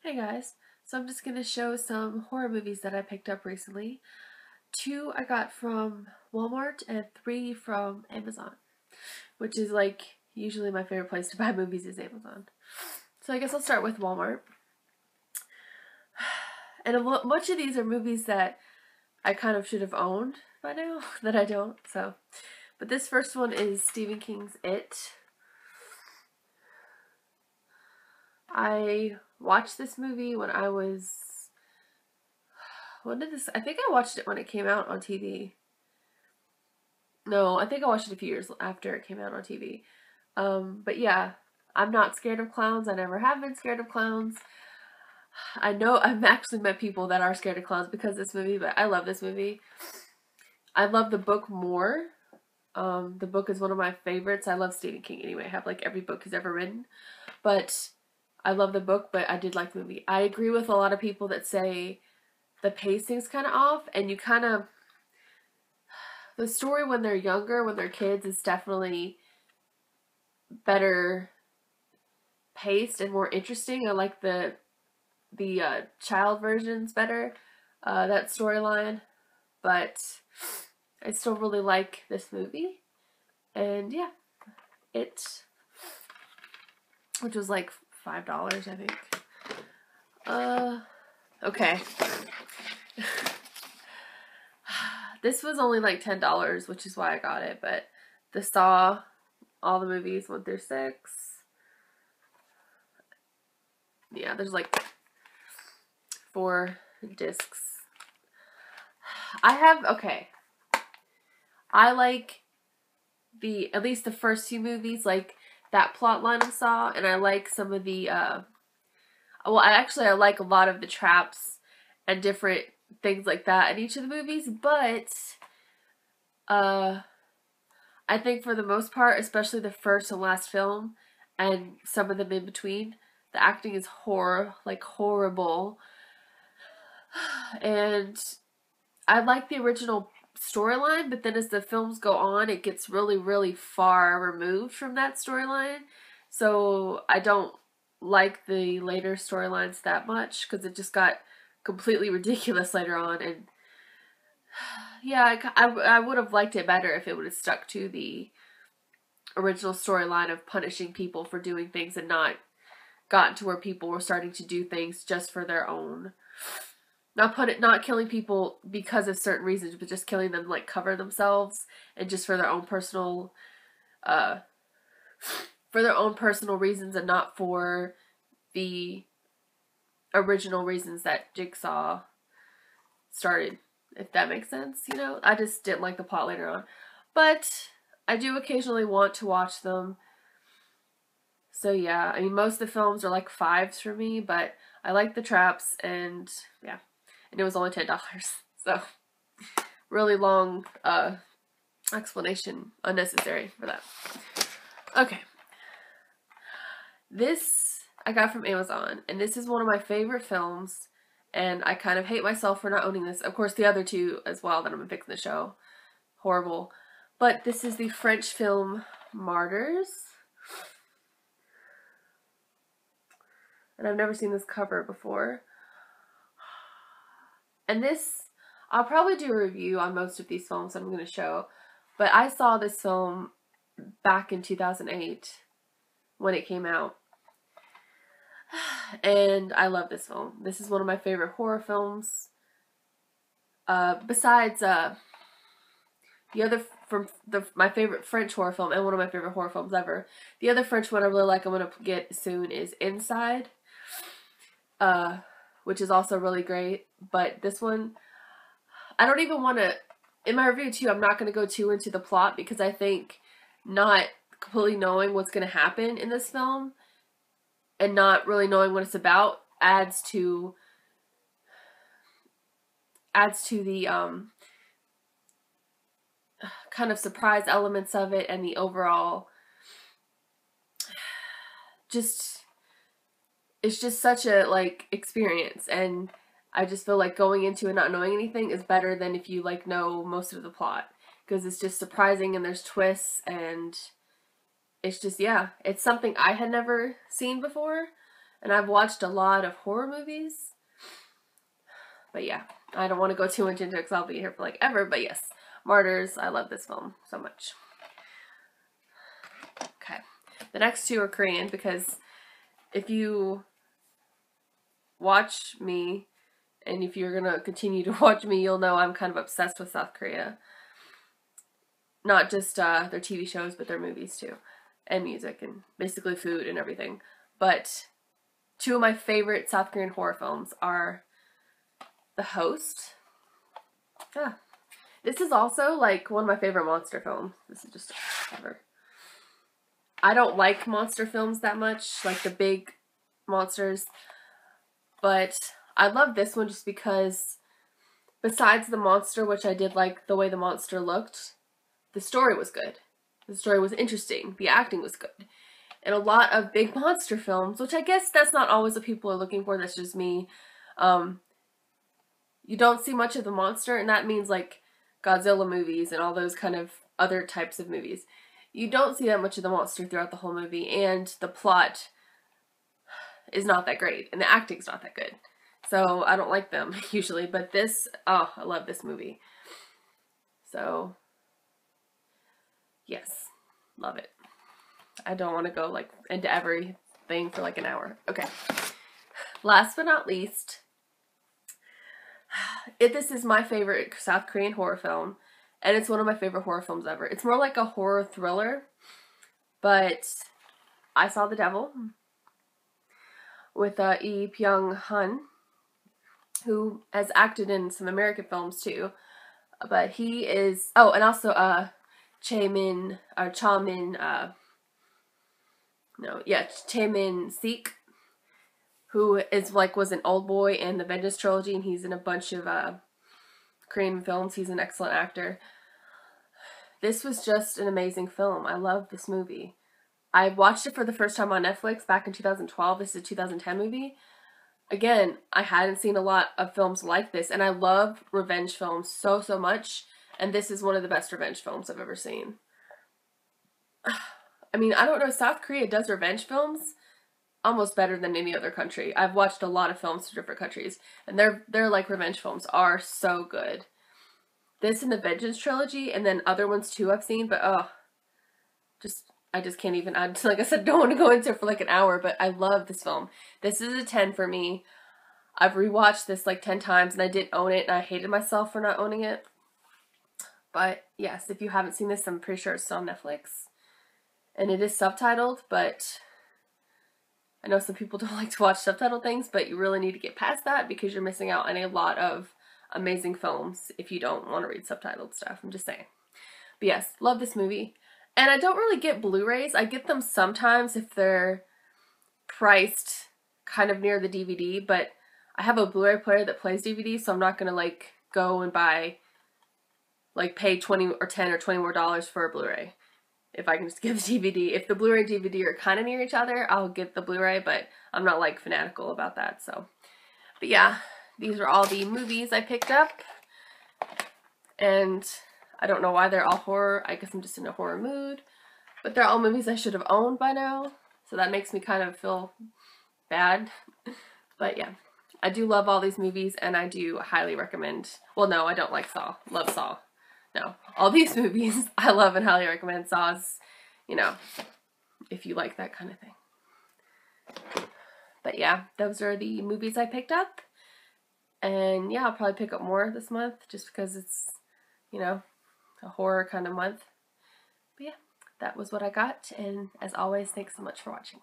Hey guys, so I'm just going to show some horror movies that I picked up recently. Two I got from Walmart and three from Amazon, which is like usually my favorite place to buy movies is Amazon. So I guess I'll start with Walmart. And much of these are movies that I kind of should have owned by now that I don't. But this first one is Stephen King's It. I watched this movie when I was I think I watched it when it came out on TV. No, I think I watched it a few years after it came out on TV. But yeah, I'm not scared of clowns. I never have been scared of clowns. I know I've actually met people that are scared of clowns because of this movie, but I love this movie. I love the book more. The book is one of my favorites. I love Stephen King anyway. I have like every book he's ever written. But I love the book, but I did like the movie. I agree with a lot of people that say the pacing's kind of off, and the story when they're younger, when they're kids, is definitely better paced and more interesting. I like the child versions better, that storyline, but I still really like this movie. And yeah, it, which was like $5, I think. Okay. This was only like $10, which is why I got it, but the Saw, all the movies 1 through 6. Yeah, there's like 4 discs. I like at least the first few movies, like that plot line of Saw, and I like some of the, I like a lot of the traps and different things like that in each of the movies, but, I think for the most part, especially the first and last film, and some of them in between, the acting is horrible. And I like the original storyline, but then as the films go on, it gets really, really far removed from that storyline. So I don't like the later storylines that much because it just got completely ridiculous later on. And yeah, I would have liked it better if it would have stuck to the original storyline of punishing people for doing things and not gotten to where people were starting to do things just for their own, not killing people because of certain reasons, but just killing them like cover themselves and just for their own personal reasons and not for the original reasons that Jigsaw started, if that makes sense. I just didn't like the plot later on, but I do occasionally want to watch them. So yeah, I mean, most of the films are like 5s for me, but I like the traps, and yeah, and it was only $10, so really long explanation, unnecessary for that. Okay, this I got from Amazon, and this is one of my favorite films, and I kind of hate myself for not owning this. Of course, the other two as well that I'm fixing the show, horrible, but this is the French film Martyrs. And I've never seen this cover before. And this, I'll probably do a review on most of these films that I'm going to show. But I saw this film back in 2008 when it came out. And I love this film. This is one of my favorite horror films. Besides the other from my favorite French horror film and one of my favorite horror films ever. The other French one I really like, I'm going to get soon, is Inside. Which is also really great. But this one, I don't even want to, in my review too, I'm not going to go too into the plot because I think not completely knowing what's going to happen in this film and not really knowing what it's about adds to the kind of surprise elements of it and the overall it's just such a like experience, and I just feel like going into it not knowing anything is better than if you like know most of the plot, because it's just surprising and there's twists, and it's just, yeah, it's something I had never seen before, And I've watched a lot of horror movies. But yeah, I don't want to go too much into it because I'll be here for like ever. But yes, Martyrs, I love this film so much. Okay. The next two are Korean because if you watch me, and if you're going to continue to watch me, you'll know I'm kind of obsessed with South Korea. Not just their TV shows, but their movies too. And music, and basically food and everything. But two of my favorite South Korean horror films are The Host. Yeah. This is also like one of my favorite monster films. This is just ever. I don't like monster films that much, like the big monsters. But I love this one just because besides the monster, which I did like the way the monster looked, the story was good. The story was interesting. The acting was good. And a lot of big monster films, which I guess that's not always what people are looking for, that's just me. You don't see much of the monster, and that means like Godzilla movies and all those kind of other types of movies. You don't see that much of the monster throughout the whole movie, and the plot is not that great, and the acting's not that good. So I don't like them usually, but this, oh, I love this movie. So, yes, love it. I don't want to go like into everything for like an hour. Okay. Last but not least, this is my favorite South Korean horror film, and it's one of my favorite horror films ever. It's more like a horror thriller, but I Saw the Devil with Lee Byung-hun, who has acted in some American films too. But he is, oh, and also Chae-min Sik, who is like was an old boy in the Vengeance trilogy, and he's in a bunch of Korean films. He's an excellent actor. This was just an amazing film. I love this movie. I watched it for the first time on Netflix back in 2012. This is a 2010 movie. Again, I hadn't seen a lot of films like this, and I love revenge films so much, and this is one of the best revenge films I've ever seen. I mean, I don't know, South Korea does revenge films almost better than any other country. I've watched a lot of films from different countries, and their like revenge films are so good. This and the Vengeance trilogy, and then other ones too I've seen, but I just can't even, like I said, don't want to go into it for like an hour, but I love this film. This is a 10 for me. I've rewatched this like 10 times, and I didn't own it, and I hated myself for not owning it. But yes, if you haven't seen this, I'm pretty sure it's still on Netflix. And it is subtitled, but I know some people don't like to watch subtitled things, but you really need to get past that because you're missing out on a lot of amazing films if you don't want to read subtitled stuff. I'm just saying. But yes, love this movie. And I don't really get Blu-rays. I get them sometimes if they're priced kind of near the DVD, but I have a Blu-ray player that plays DVD, so I'm not going to like go and buy, like pay 20 or 10 or 20 more dollars for a Blu-ray. If I can just get the DVD. If the Blu-ray and DVD are kind of near each other, I'll get the Blu-ray, but I'm not like fanatical about that, so. But yeah, these are all the movies I picked up. And I don't know why they're all horror. I guess I'm just in a horror mood. But they're all movies I should have owned by now. So that makes me kind of feel bad. But yeah, I do love all these movies, and I do highly recommend. Well, no, I don't like Saw. Love Saw. No, all these movies I love and highly recommend. Saw's, you know, if you like that kind of thing. But yeah, those are the movies I picked up. And yeah, I'll probably pick up more this month just because it's, you know, a horror kind of month. But yeah, that was what I got. And as always, thanks so much for watching.